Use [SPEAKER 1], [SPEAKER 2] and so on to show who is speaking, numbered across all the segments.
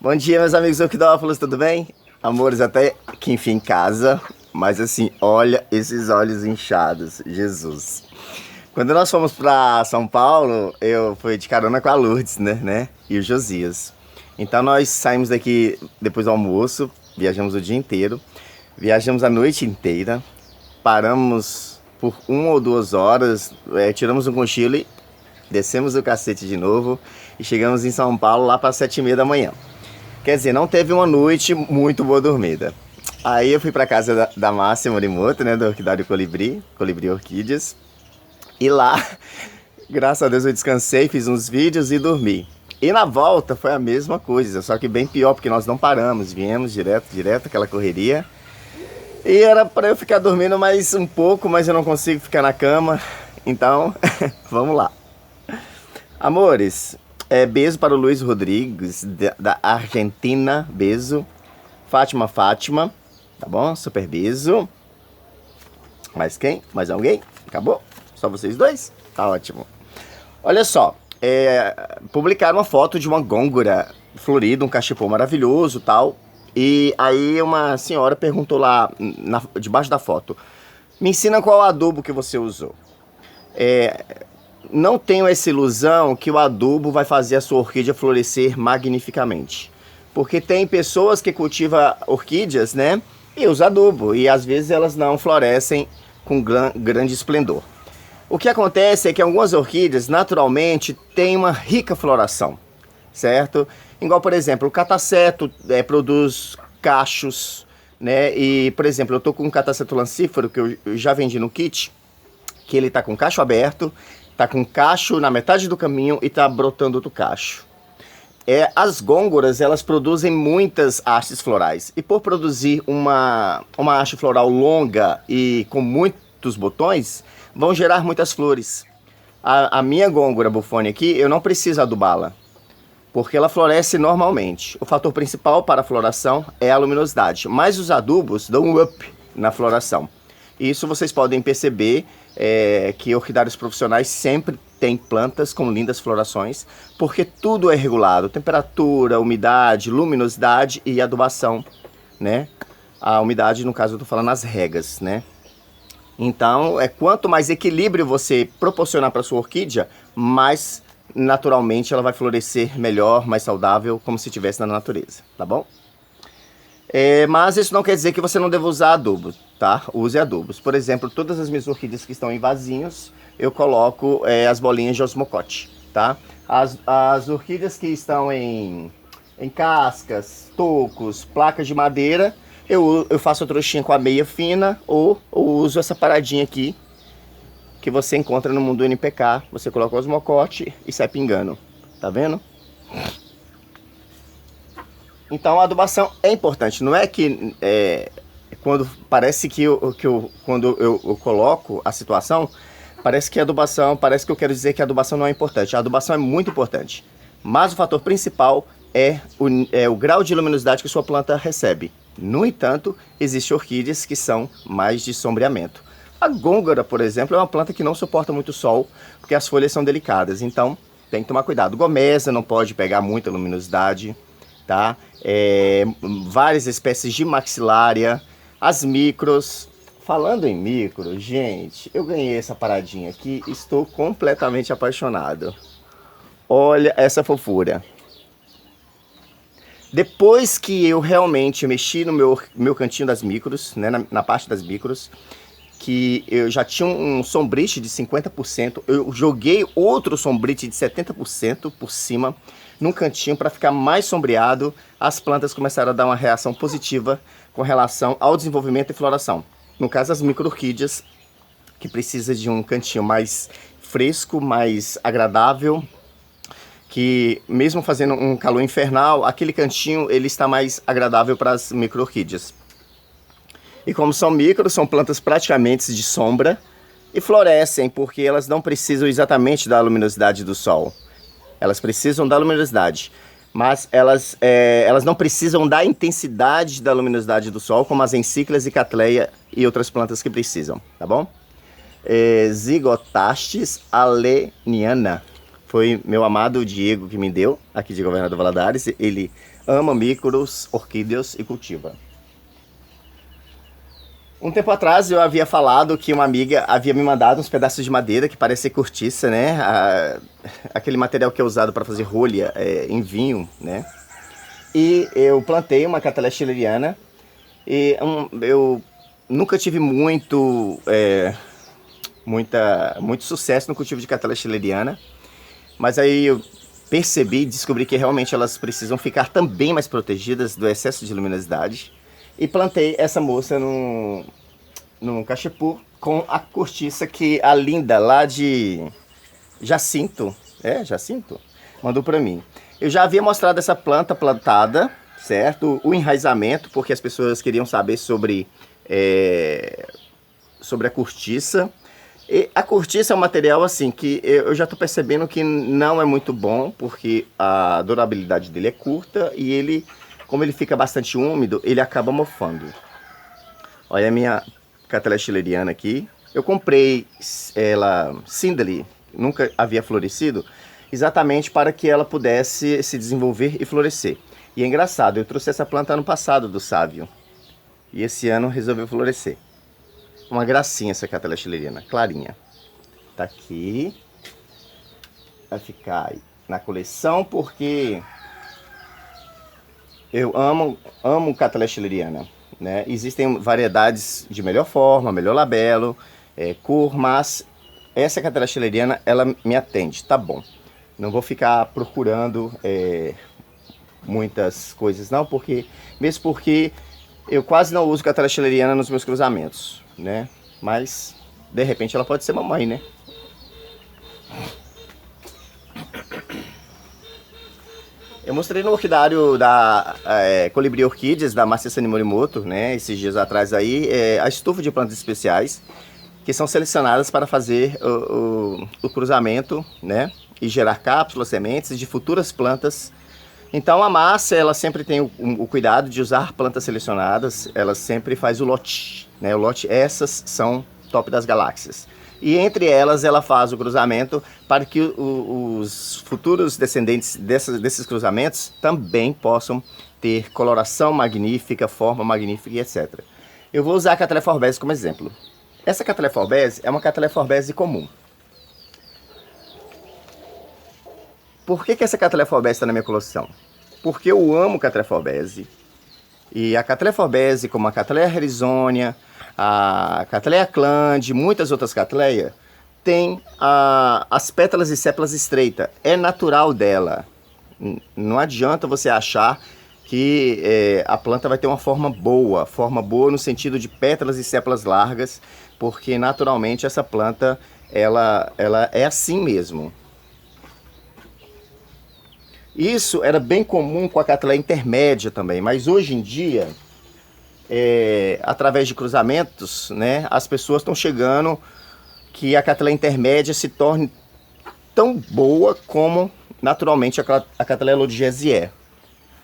[SPEAKER 1] Bom dia, meus amigos orquidófilos, tudo bem? Amores, até que enfim em casa, mas assim, olha esses olhos inchados, Jesus. Quando nós fomos para São Paulo, eu fui de carona com a Lourdes, né? E o Josias. Então nós saímos daqui depois do almoço, viajamos o dia inteiro, viajamos a noite inteira, paramos por 1 ou 2 horas, tiramos um cochilo e descemos o cacete de novo e chegamos em São Paulo lá para 7h30 da manhã. Quer dizer, não teve uma noite muito boa dormida. Aí eu fui para casa da Márcia Morimoto, né, do Orquidário Colibri Orquídeas. E lá, graças a Deus, eu descansei, fiz uns vídeos e dormi. E na volta foi a mesma coisa, só que bem pior, porque nós não paramos, viemos direto, aquela correria. E era para eu ficar dormindo mais um pouco, mas eu não consigo ficar na cama. Então, vamos lá. Amores, beijo para o Luiz Rodrigues, da Argentina, beijo. Fátima, tá bom? Super beijo. Mais quem? Mais alguém? Acabou? Só vocês dois? Tá ótimo. Olha só, publicaram uma foto de uma gôngora florida, um cachepô maravilhoso e tal. E aí uma senhora perguntou lá, debaixo da foto, me ensina qual adubo que você usou. Não tenho essa ilusão que o adubo vai fazer a sua orquídea florescer magnificamente. Porque tem pessoas que cultivam orquídeas, né? E usam adubo. E às vezes elas não florescem com grande esplendor. O que acontece é que algumas orquídeas, naturalmente, têm uma rica floração. Certo? Igual, por exemplo, o cataceto produz cachos, né? E, por exemplo, eu tô com um cataceto lancífero que eu já vendi no kit, que ele tá com cacho aberto, tá com cacho na metade do caminho e tá brotando outro cacho. As gôngoras, elas produzem muitas hastes florais. E por produzir uma haste floral longa e com muitos botões, vão gerar muitas flores. A minha gôngora bufone aqui, eu não preciso adubá-la, porque ela floresce normalmente. O fator principal para a floração é a luminosidade, mas os adubos dão um up na floração. Isso vocês podem perceber que orquidários profissionais sempre têm plantas com lindas florações, porque tudo é regulado, temperatura, umidade, luminosidade e adubação, né? A umidade, no caso, eu estou falando as regas, né? Então, quanto mais equilíbrio você proporcionar para sua orquídea, mais naturalmente ela vai florescer melhor, mais saudável, como se estivesse na natureza, tá bom? Mas isso não quer dizer que você não deva usar adubo, tá? Use adubos. Por exemplo, todas as minhas orquídeas que estão em vasinhos, eu coloco as bolinhas de osmocote, tá? As orquídeas que estão em cascas, tocos, placas de madeira, eu faço a trouxinha com a meia fina ou uso essa paradinha aqui, que você encontra no mundo NPK. Você coloca o osmocote e sai pingando, tá vendo? Então a adubação é importante, não é que quando parece que quando eu coloco a situação, parece que a adubação, parece que eu quero dizer que a adubação não é importante. A adubação é muito importante, mas o fator principal é o grau de luminosidade que sua planta recebe. No entanto, existem orquídeas que são mais de sombreamento. A gôngora, por exemplo, é uma planta que não suporta muito sol, porque as folhas são delicadas, então tem que tomar cuidado. Gomesa não pode pegar muita luminosidade, tá? Várias espécies de maxilária, as micros. Falando em micro, gente, eu ganhei essa paradinha aqui, estou completamente apaixonado. Olha essa fofura. Depois que eu realmente mexi no meu cantinho das micros, né, na parte das micros, que eu já tinha um sombrite de 50%, eu joguei outro sombrite de 70% por cima, num cantinho, para ficar mais sombreado. As plantas começaram a dar uma reação positiva com relação ao desenvolvimento e floração. No caso, as micro-orquídeas, que precisa de um cantinho mais fresco, mais agradável, que mesmo fazendo um calor infernal, aquele cantinho ele está mais agradável para as micro-orquídeas. E como são micros, são plantas praticamente de sombra e florescem porque elas não precisam exatamente da luminosidade do sol. Elas precisam da luminosidade, mas elas não precisam da intensidade da luminosidade do sol, como as encíclias e catleia e outras plantas que precisam, tá bom? Zigotastes aleniana. Foi meu amado Diego que me deu, aqui de Governador Valadares. Ele ama micros, orquídeas e cultiva. Um tempo atrás eu havia falado que uma amiga havia me mandado uns pedaços de madeira que parece cortiça, né? Aquele material que é usado para fazer rolha em vinho, né? E eu plantei uma Cattleya schilleriana e eu nunca tive muito sucesso no cultivo de Cattleya schilleriana, mas aí eu percebi e descobri que realmente elas precisam ficar também mais protegidas do excesso de luminosidade. E plantei essa moça num cachepô com a cortiça que a Linda lá de Jacinto, Jacinto, mandou para mim. Eu já havia mostrado essa planta plantada, certo? O enraizamento, porque as pessoas queriam saber sobre a cortiça. E a cortiça é um material assim que eu já estou percebendo que não é muito bom, porque a durabilidade dele é curta e ele, como ele fica bastante úmido, ele acaba mofando. Olha a minha Cattleya schilleriana aqui. Eu comprei ela Sindali, nunca havia florescido, exatamente para que ela pudesse se desenvolver e florescer. E é engraçado, eu trouxe essa planta ano passado do Sávio e esse ano resolveu florescer. Uma gracinha essa Cattleya schilleriana, clarinha. Tá aqui. Vai ficar aí na coleção porque eu amo Cattleya schilleriana, né? Existem variedades de melhor forma, melhor labelo, cor, mas essa Cattleya schilleriana, ela me atende, tá bom. Não vou ficar procurando muitas coisas não, mesmo porque eu quase não uso Cattleya schilleriana nos meus cruzamentos, né? Mas de repente ela pode ser mamãe, né? Eu mostrei no orquidário da Colibri Orquídeas, da Marcia Morimoto, né, esses dias atrás aí, a estufa de plantas especiais, que são selecionadas para fazer o cruzamento, né, e gerar cápsulas, sementes de futuras plantas. Então a Márcia, ela sempre tem o cuidado de usar plantas selecionadas, ela sempre faz o lote, né, essas são top das galáxias. E entre elas ela faz o cruzamento para que os futuros descendentes desses cruzamentos também possam ter coloração magnífica, forma magnífica e etc. Eu vou usar a Cattleya forbesi como exemplo. Essa Cattleya forbesi é uma Cattleya forbesi comum. Por que essa Cattleya forbesi está na minha coleção? Porque eu amo Cattleya forbesi. E a Cattleya forbesi, como a Cattleya herizonia, a Cattleya cland, muitas outras Cattleya, tem as pétalas e sépalas estreitas. É natural dela. Não adianta você achar que a planta vai ter uma forma boa no sentido de pétalas e sépalas largas, porque naturalmente essa planta ela é assim mesmo. Isso era bem comum com a Cattleya intermédia também, mas hoje em dia, através de cruzamentos, né, as pessoas estão chegando que a Cattleya intermédia se torne tão boa como naturalmente a Cattleya lodigese é,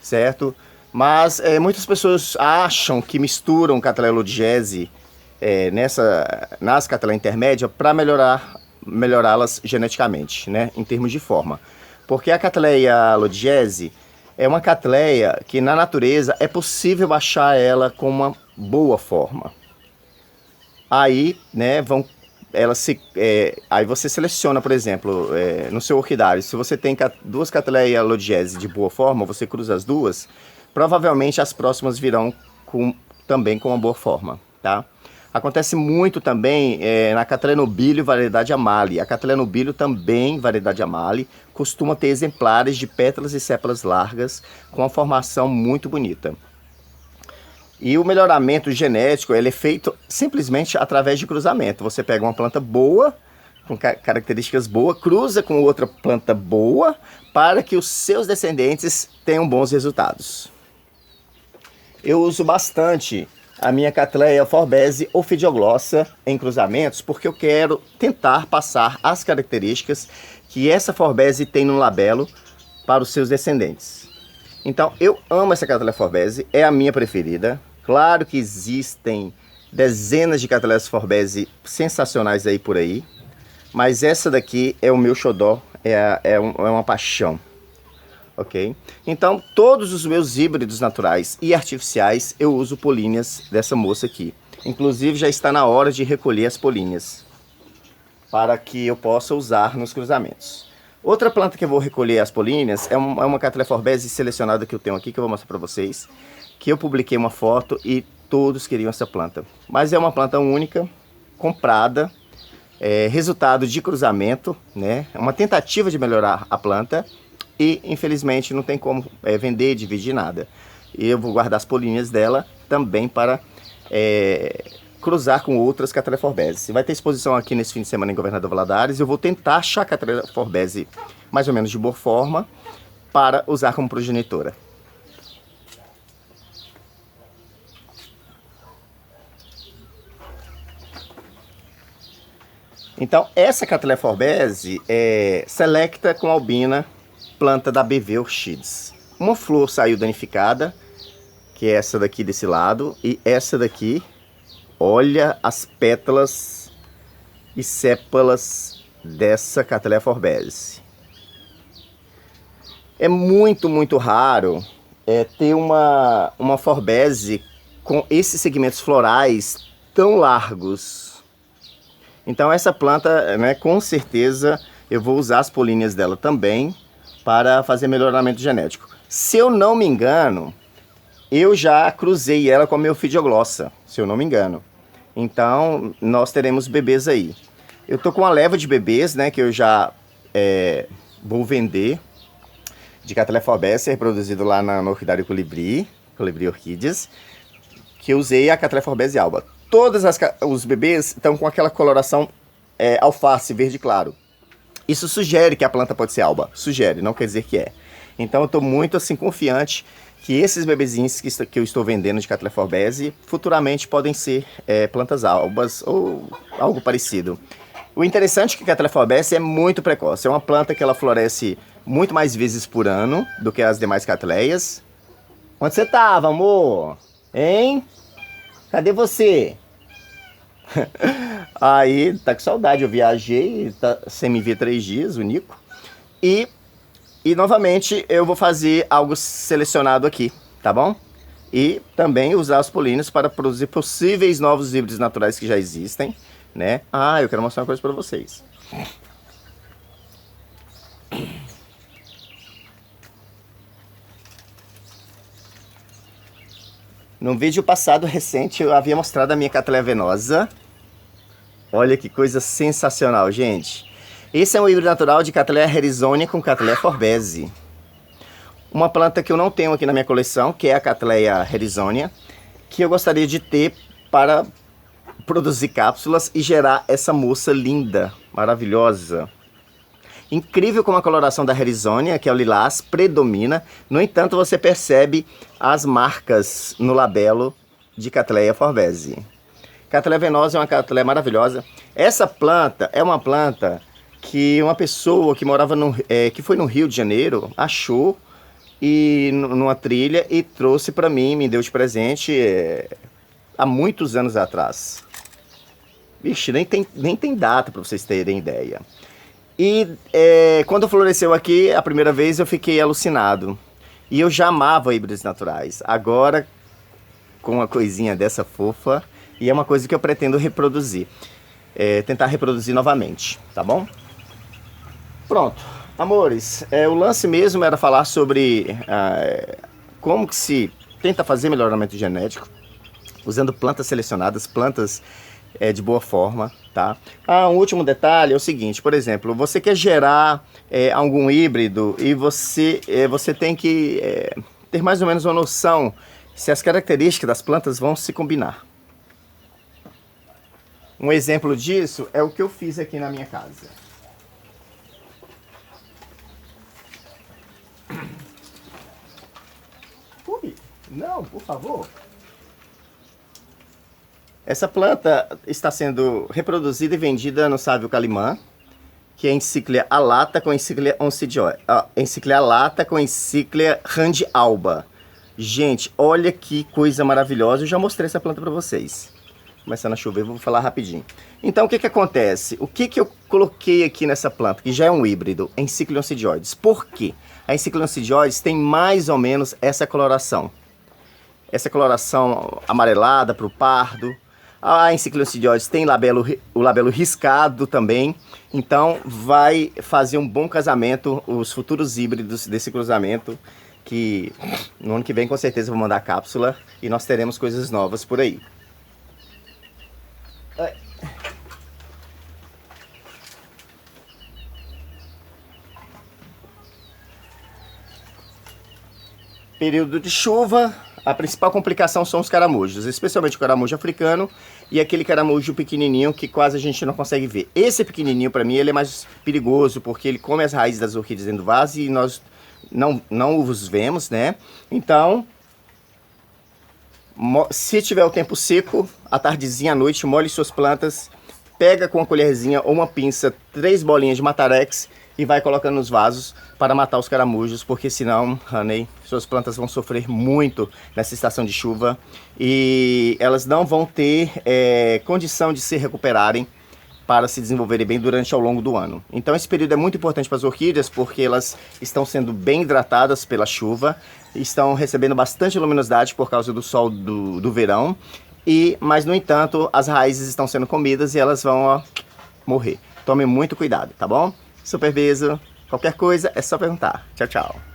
[SPEAKER 1] certo? Mas muitas pessoas acham que misturam Cattleya lodigese nas Cattleya intermédia para melhorá-las geneticamente, né, em termos de forma. Porque a Cattleya lodigese é uma Cattleya que na natureza é possível achar ela com uma boa forma. Aí, né, aí você seleciona, por exemplo, no seu orquidário, se você tem duas Cattleya lodigese de boa forma, você cruza as duas, provavelmente as próximas virão também com uma boa forma, tá? Acontece muito também na Cattleya nobilio, variedade Amali. A Cattleya nobilio também, variedade Amali, costuma ter exemplares de pétalas e sépalas largas com uma formação muito bonita. E o melhoramento genético ele é feito simplesmente através de cruzamento. Você pega uma planta boa, com características boas, cruza com outra planta boa, para que os seus descendentes tenham bons resultados. Eu uso bastante a minha Cattleya forbesi ofidioglossa em cruzamentos, porque eu quero tentar passar as características que essa forbesi tem no labelo para os seus descendentes. Então eu amo essa Cattleya forbesi, é a minha preferida. Claro que existem dezenas de Cattleya forbesi sensacionais aí por aí, mas essa daqui é o meu xodó, é uma paixão, ok? Então, todos os meus híbridos naturais e artificiais, eu uso políneas dessa moça aqui. Inclusive, já está na hora de recolher as políneas, para que eu possa usar nos cruzamentos. Outra planta que eu vou recolher as políneas é uma Cattleya forbese selecionada que eu tenho aqui, que eu vou mostrar para vocês, que eu publiquei uma foto e todos queriam essa planta. Mas é uma planta única, comprada, resultado de cruzamento, né? É uma tentativa de melhorar a planta e infelizmente não tem como vender, dividir nada. E eu vou guardar as políneas dela também para cruzar com outras Cattleya forbese. Vai ter exposição aqui nesse fim de semana em Governador Valadares. Eu vou tentar achar a Cattleya forbese mais ou menos de boa forma para usar como progenitora. Então, essa Cattleya forbese é selecta com albina, planta da BV Orchids. Uma flor saiu danificada, que é essa daqui desse lado, e essa daqui, olha as pétalas e sépalas dessa Cattleya forbese. É muito raro ter uma forbese com esses segmentos florais tão largos. Então essa planta, né, com certeza eu vou usar as políneas dela também para fazer melhoramento genético. Se eu não me engano, eu já cruzei ela com a meu Ophidioglosса, se eu não me engano. Então nós teremos bebês aí. Eu tô com uma leva de bebês, né, que eu já vou vender, de Cattleya forbese, reproduzido lá na Orquidário Colibri Orquídeas, que eu usei a Cattleya forbese alba. Todos os bebês estão com aquela coloração alface, verde claro. Isso sugere que a planta pode ser alba. Sugere, não quer dizer que é. Então eu estou muito assim confiante que esses bebezinhos que eu estou vendendo de Cattleya forbese futuramente podem ser plantas albas ou algo parecido. O interessante é que a Cattleya forbese é muito precoce. É uma planta que ela floresce muito mais vezes por ano do que as demais Cattleyas. Onde você tava, amor? Hein? Cadê você? Aí, tá com saudade, eu viajei, tá sem me ver 3 dias, o Nico. E novamente eu vou fazer algo selecionado aqui, tá bom? E também usar os políneos para produzir possíveis novos híbridos naturais que já existem, né? Ah, eu quero mostrar uma coisa para vocês. No vídeo passado, recente, eu havia mostrado a minha Cattleya venosa. Olha que coisa sensacional, gente. Esse é um híbrido natural de Cattleya herizonia com Cattleya forbese. Uma planta que eu não tenho aqui na minha coleção, que é a Cattleya herizonia, que eu gostaria de ter para produzir cápsulas e gerar essa moça linda, maravilhosa. Incrível como a coloração da herizonia, que é o lilás, predomina. No entanto, você percebe as marcas no labelo de Cattleya forbese. Cattleya venosa é uma Cattleya maravilhosa. Essa planta é uma planta que uma pessoa que morava que foi no Rio de Janeiro achou numa trilha e trouxe para mim, me deu de presente há muitos anos atrás. Vixe, nem tem data para vocês terem ideia. E quando floresceu aqui, a primeira vez eu fiquei alucinado. E eu já amava híbridos naturais. Agora, com uma coisinha dessa fofa, e é uma coisa que eu pretendo reproduzir. Tentar reproduzir novamente, tá bom? Pronto. Amores, o lance mesmo era falar sobre como que se tenta fazer melhoramento genético, usando plantas selecionadas, plantas de boa forma, tá? Um último detalhe é o seguinte, por exemplo, você quer gerar algum híbrido e você tem que ter mais ou menos uma noção se as características das plantas vão se combinar. Um exemplo disso é o que eu fiz aqui na minha casa. Ui, não, por favor. Essa planta está sendo reproduzida e vendida no Sávio Calimã, que é Encíclia alata com Encíclia oncidióide. Encíclia alata com Encíclia randi alba. Gente, olha que coisa maravilhosa. Eu já mostrei essa planta para vocês. começando a chover, vou falar rapidinho. Então, o que que acontece? O que que eu coloquei aqui nessa planta, que já é um híbrido, Encyclosidioides? Por quê? A Encyclosidioides tem mais ou menos essa coloração. Essa coloração amarelada para o pardo. A Encyclosidioides tem o labelo riscado também. Então, vai fazer um bom casamento os futuros híbridos desse cruzamento, que no ano que vem com certeza vou mandar cápsula e nós teremos coisas novas por aí. Período de chuva, a principal complicação são os caramujos, especialmente o caramujo africano e aquele caramujo pequenininho que quase a gente não consegue ver. Esse pequenininho, para mim, ele é mais perigoso porque ele come as raízes das orquídeas dentro do vaso e nós não os vemos, né? Então, se tiver o tempo seco, à tardezinha, à noite, molhe suas plantas, pega com uma colherzinha ou uma pinça 3 bolinhas de Matarex e vai colocando nos vasos para matar os caramujos, porque senão, honey, suas plantas vão sofrer muito nessa estação de chuva e elas não vão ter condição de se recuperarem para se desenvolverem bem durante ao longo do ano. Então esse período é muito importante para as orquídeas porque elas estão sendo bem hidratadas pela chuva, estão recebendo bastante luminosidade por causa do sol do verão, mas no entanto as raízes estão sendo comidas e elas vão morrer. Tome muito cuidado, tá bom? Super beijo. Qualquer coisa é só perguntar. Tchau, tchau.